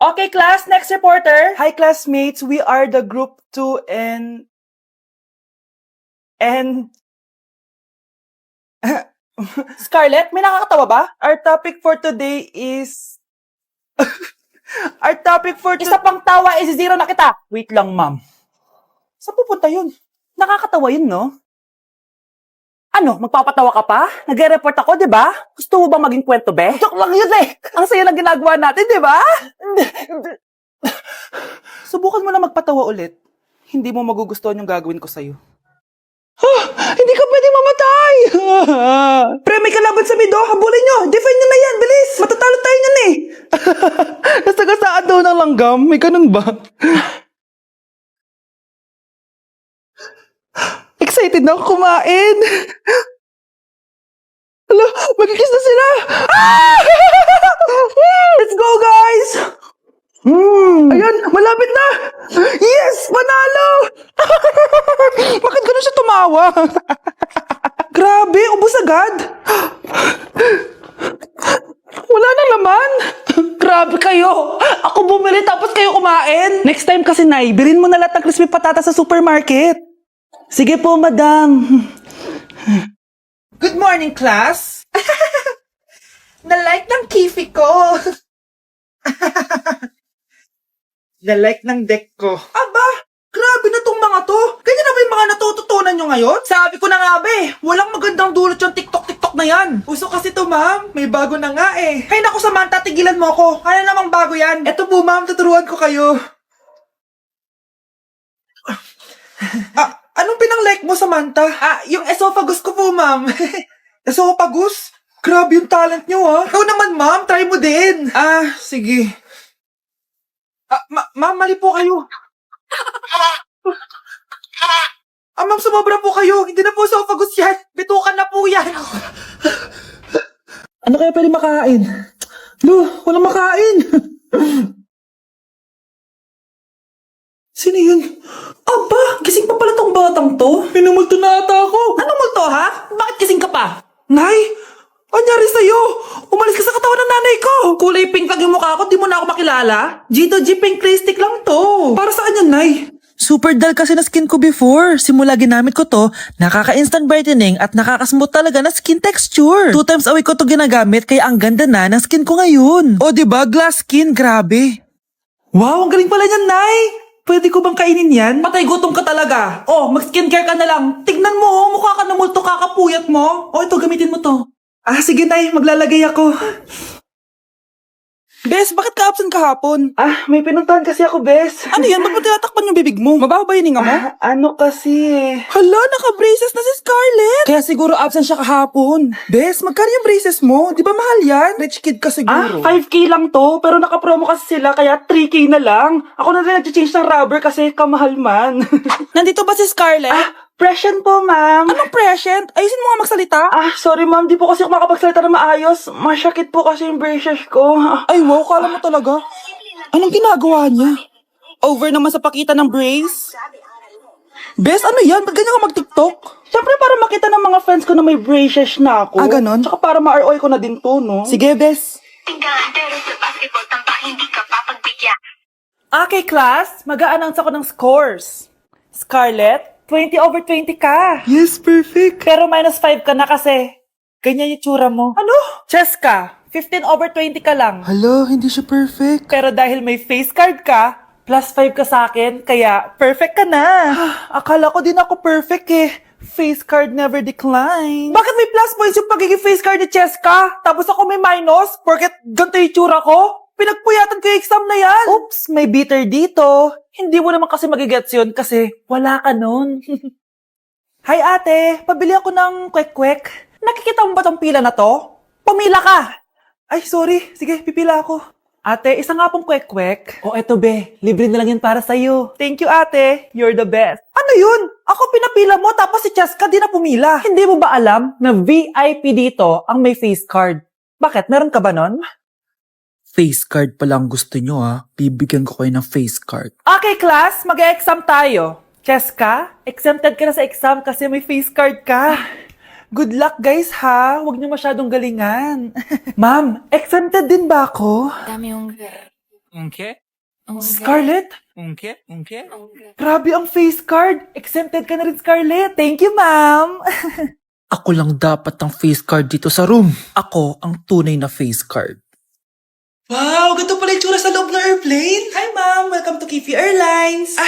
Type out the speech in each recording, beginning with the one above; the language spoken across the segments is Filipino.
Okay, class, next reporter. Hi, classmates. We are the group 2 and... Scarlett, may nakakatawa ba? Our topic for today is... Isa pang tawa is zero na kita. Wait lang, ma'am. Saan pupunta yun? Nakakatawa yun, no? Ano, magpapatawa ka pa? Nagre-report ako, di ba? Gusto mo bang maging kwento, be? Joke lang yun eh! Ang saya lang ginagawa natin, di ba? Subukan mo na magpatawa ulit. Hindi mo magugustuhan yung gagawin ko sa'yo. Hindi ka pwedeng mamatay! Pre, may kalaban sa mido. Habulin nyo! Defend nyo na yan! Bilis! Matatalo tayo nyan eh! Nasagasaan daw ng langgam. May ganun ba? Excited na ako kumain! Hala, magkikis na sila! Ah! Let's go, guys! Ayan, malapit na! Yes! Panalo! Bakit ganun siya tumawa? Grabe, ubos agad! Wala nang laman! Grabe kayo! Ako bumili tapos kayo kumain! Next time kasi, Nay, bilhin mo na lahat ng crispy patata sa supermarket. Sige po, madam. Good morning, class. Na-like ng kifi ko. Na-like ng deck ko. Aba, grabe na tong mga to. Ganyan na ba yung mga natututunan nyo ngayon? Sabi ko na nga ba walang magandang dulot yung TikTok na yan. Uso kasi to, ma'am. May bago na nga eh. Hay naku, Samantha, tigilan mo ako. Ano namang bago yan? Eto po, ma'am, tuturuan ko kayo. Anong pinang-like mo, Samantha? Yung esophagus ko po, ma'am. Esophagus? Grabe yung talent nyo, ha? Ikaw naman, ma'am. Try mo din. Sige. Ma'am, mali po kayo. Ma'am, sumobra po kayo. Hindi na po esophagus yan. Bitukan na po yan. Ano kaya pwede makain? Walang makain. Sino yun? Aba, gising pa pala tong batang to. Minumulto na ata ako. Anong multo, ha? Bakit gising ka pa? Nay, anyari sa'yo? Umalis ka sa katawan ng nanay ko. Kulay pink lang yung mukha ko, di mo na ako makilala. Gito G pink clay stick lang to. Para saan yan, Nay? Super dull kasi na skin ko before. Simula ginamit ko to, nakaka-instant brightening at nakaka-smooth talaga na skin texture. 2 times a week ko to ginagamit kaya ang ganda na ng skin ko ngayon. O diba, glass skin, grabe. Wow, ang galing pala niyan, Nay. Pwede ko bang kainin yan? Patay gutom ka talaga. Oh, mag-skincare ka na lang. Tignan mo, mukha ka na multo kakapuyat mo. Oh, ito, gamitin mo to. Sige, Nay, maglalagay ako. Bes, bakit ka absent kahapon? May pinuntahan kasi ako, Bes. Ano yan? Ba't mo tinatakpan yung bibig mo? Mabaho ba yung hininga mo? Ano kasi Hala, naka-braces na si Scarlett. Kaya siguro absent siya kahapon. Bes, magkano yung braces mo? Di ba mahal yan? Rich kid ka siguro. 5K lang to, pero naka-promo kasi sila, kaya 3K na lang. Ako na rin nag-change ng rubber kasi kamahal man. Nandito ba si Scarlett? Present po, ma'am. Anong present? Ayusin mo nga magsalita. Sorry, ma'am. Di po kasi ako makapagsalita na maayos. Masyakit po kasi yung braces ko. Ay, wow. Kala mo talaga. Anong ginagawa niya? Over naman sa pakita ng brace. Bes, ano yan? Ba't ganyan ka mag-TikTok? Siyempre para makita ng mga friends ko na may braces na ako. Ganon? Tsaka para ma-ROI ko na din to, no? Sige, Bes. Pero sa basketball, tampak hindi ka papagbigyan. Okay, class. Mag-a-announce ako ng scores. Scarlett, 20/20 ka. Yes, perfect. Pero -5 ka na kasi. Ganyan yung tsura mo. Ano? Cheska, 15/20 ka lang. Hala, hindi siya perfect. Pero dahil may face card ka, +5 ka sa akin, kaya perfect ka na. Akala ko din ako perfect eh. Face card never decline. Bakit may plus points yung pagiging face card ni Cheska? Tapos ako may minus? Porket ganito yung tsura ko? Pinagpuyatan ko yung exam na yan. Oops, may bitter dito. Hindi mo naman kasi magigets yun kasi wala ka nun. Hi ate, pabili ako ng kwek-kwek. Nakikita mo ba tong pila na to? Pumila ka! Ay, sorry. Sige, pipila ako. Ate, isa nga pong kwek-kwek. O eto be, libre na lang yan para sa'yo. Thank you ate, you're the best. Ano yun? Ako pinapila mo tapos si Cheska di na pumila. Hindi mo ba alam na VIP dito ang may face card? Bakit? Meron ka ba nun? Face card pa lang gusto nyo ha. Bibigyan ko kayo ng face card. Okay, class. Mag-e-exam tayo. Cheska, exempted ka na sa exam kasi may face card ka. Good luck, guys, ha? Huwag niyo masyadong galingan. Ma'am, exempted din ba ako? Dami yung... Okay. Scarlett? Okay. Grabe ang face card. Exempted ka na rin, Scarlett. Thank you, ma'am. Ako lang dapat ang face card dito sa room. Ako ang tunay na face card. Wow, ganito pala yung tsura sa loob ng airplane. Hi, ma'am. Welcome to Kifi Airlines.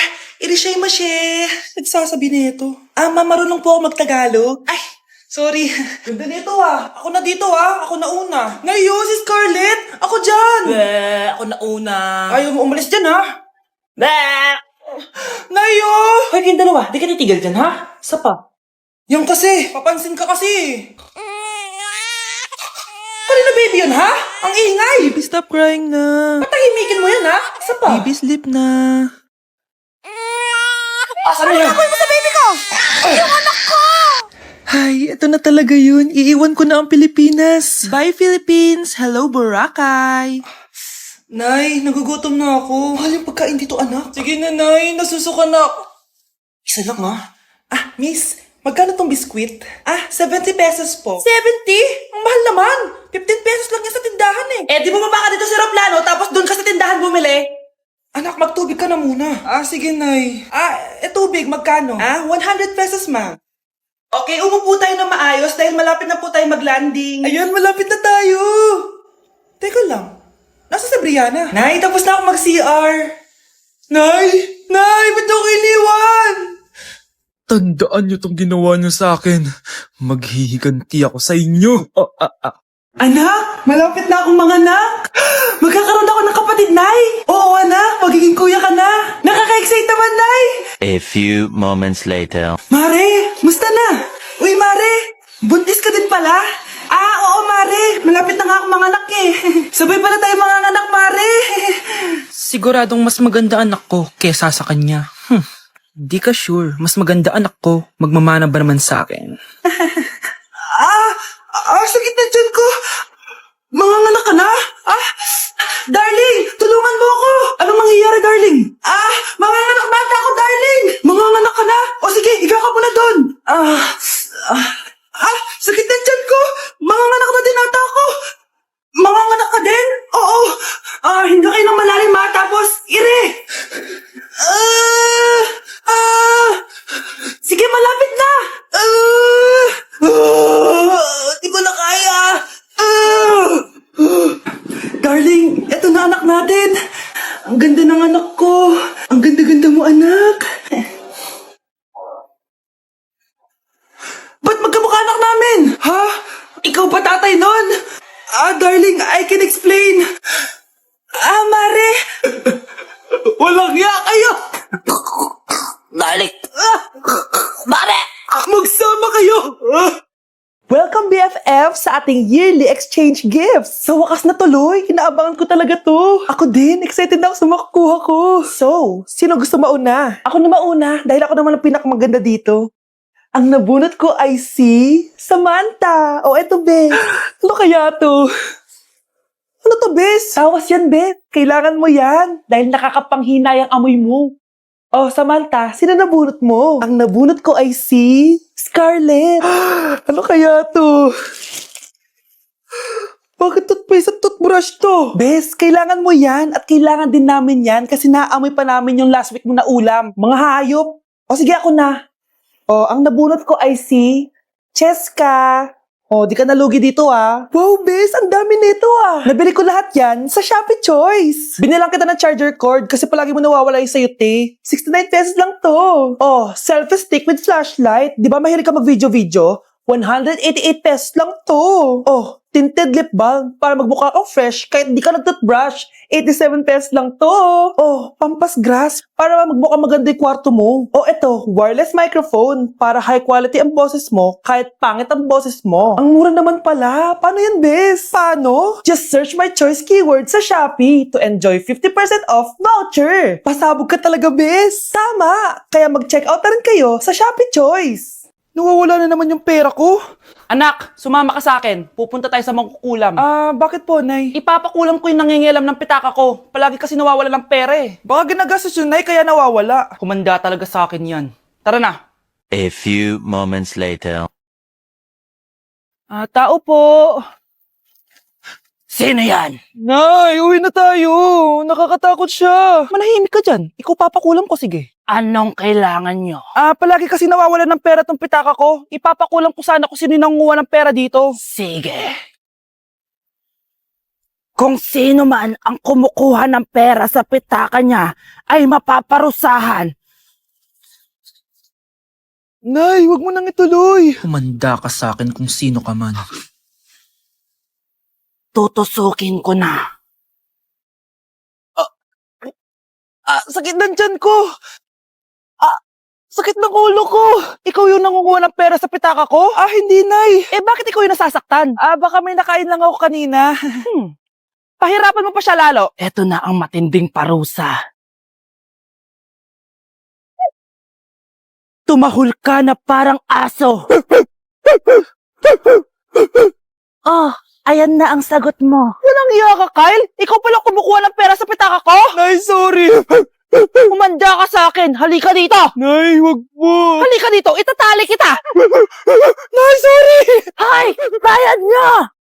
Irishay mashe. Nagsasabi nito. Ma'am, marunong po ako magtagalog. Ay, sorry. Ganda nito Ako na dito Ako na una. Ngayon, si Scarlett. Ako dyan. Ako na una. Ayaw mo umalis dyan Ngayon. Hoy, kayong dalawa, di ka titigil dyan, ha? Isa pa. Yan kasi. Papansin ka kasi. Kanina baby yun, ha? Ang ingay. Baby, stop crying na. Patahimikin mo yan, ha? Isa pa. Baby, sleep na. Asan mo yan? Ako sa baby ko. Ay, ito na talaga yun. Iiwan ko na ang Pilipinas. Bye, Philippines. Hello, Boracay. Nay, nagugutom na ako. Mahal yung pagkain dito, anak. Sige na, Nay. Nasusuka na ako. Isa lang, miss, magkano tong biskwit? 70 pesos po. 70? Ang mahal naman. 15 pesos lang yan sa tindahan Di ba ka dito sa aeroplano, tapos doon ka sa tindahan bumili? Anak, magtubig ka na muna. Sige, Nay. Tubig, magkano? 100 pesos, ma'am. Okay, umupo tayo na maayos dahil malapit na po tayo mag-landing. Ayun, malapit na tayo. Teka lang. Nasa si Brianna? Nay, tapos na ako mag-CR. Nay, ba't ako iniwan? Tandaan niyo tong ginawa niyo sa akin. Maghihiganti ako sa inyo. Anak, malapit na akong manganak. Magkakaroon ako ng kapatid, Nay. Oo, anak, magiging kuya ka na. Nakaka-excite naman, Nay. A few moments later. Mare, musta na? Uy, Mare, buntis ka din pala? Oo, Mare. Malapit na nga akong manganak Sabay pala tayo manganak, Mare. Siguradong mas maganda anak ko kesa sa kanya. Di ka sure. Mas maganda anak ko. Magmamana ba naman sa akin? Sakit na dyan ko. Manganganak ka na? Darling, tulungan mo ako. Anong mangyayari, darling? Manganganak bata ako, darling. Manganganak ka na? O sige, higa ka muna doon. Sakit na dyan ko. Manganganak na din ata ako. Manganganak ka din? Oo. Hinga kayo ng malalim tapos ire. Sige, malapit na. Di ko na kaya. Darling, eto na anak natin. Ang ganda ng anak ko. Ang ganda-ganda mo, anak. Ba't magkamukha anak namin? Ha? Ikaw pa tatay nun? Darling, I can explain. Mare. Walang hiya kayo. Darling. Mare! Magsama kayo. Welcome BFF sa ating yearly exchange gifts. Sa wakas na tuloy, inaabangan ko talaga to. Ako din, excited na ako sa makukuha ko. So, sino gusto mauna? Ako na mauna dahil ako naman ang pinakamaganda dito. Ang nabunot ko ay si Samantha. Eto, Be. Ano kaya to? Ano to, Bes? Tawas yan, Be. Kailangan mo yan dahil nakakapanghinay ang amoy mo. Samantha, sino nabunot mo? Ang nabunot ko ay si Scarlett. Ano kaya to? Bakit toothpaste at toothbrush to? Bes, kailangan mo yan at kailangan din namin yan kasi naamoy pa namin yung last week mo na ulam. Mga hayop. Sige, ako na. Ang nabunot ko ay si Cheska. Di ka nalugi dito Wow, Bes, ang dami nito Nabili ko lahat yan sa Shopee Choice. Binilang kita ng charger cord kasi palagi mo nawawala yung sayo, 69 pesos lang to. Selfie stick with flashlight. Di ba mahilig ka mag-video-video? 188 pesos lang to. Tinted lip balm para magmukha kang fresh kahit di ka nag-toothbrush. 87 pesos lang to. Pampas grass para magmukha maganda yung kwarto mo. Eto, wireless microphone para high quality ang boses mo kahit pangit ang boses mo. Ang mura naman pala. Paano yan, Bes? Paano? Just search my choice keyword sa Shopee to enjoy 50% off voucher. Pasabog ka talaga, Bes. Tama. Kaya mag-check out na rin kayo sa Shopee Choice. Nawawala na naman yung pera ko. Anak, sumama ka sa akin. Pupunta tayo sa mangkukulam. Bakit po, Nay? Ipapakulam ko yung nangingialam ng pitaka ko. Palagi kasi nawawala ng pera Baka ginagastos yun, Nay, kaya nawawala. Kumanda talaga sa akin yan. Tara na. A few moments later. Tao po. Sino yan? Nay, uwi na tayo. Nakakatakot siya. Manahimik ka dyan. Ikaw papakulam ko, sige. Anong kailangan nyo? Palagi kasi nawawalan ng pera tong pitaka ko. Ipapakulam ko sana kung sino yung nangunguha ng pera dito. Sige. Kung sino man ang kumukuha ng pera sa pitaka niya ay mapaparusahan. Nay, wag mo nang ituloy. Humanda ka sa akin kung sino ka man. Tutusukin ko na. Sakit ng tiyan ko. Sakit ng ulo ko. Ikaw yung nangunguha ng pera sa pitaka ko? Hindi, Nay. Bakit ikaw yung nasasaktan? Baka may nakain lang ako kanina. Pahirapan mo pa siya lalo. Ito na ang matinding parusa. Tumahol ka na parang aso. Oh, ayan na ang sagot mo. Walang iya ka, Kyle. Ikaw pala kumukuha ng pera sa pitaka ko? Nay, sorry. Umanda ka sa akin. Halika dito. Nay, wag po. Halika dito. Itatali kita. Nay, sorry. Hay! Bayad niyo!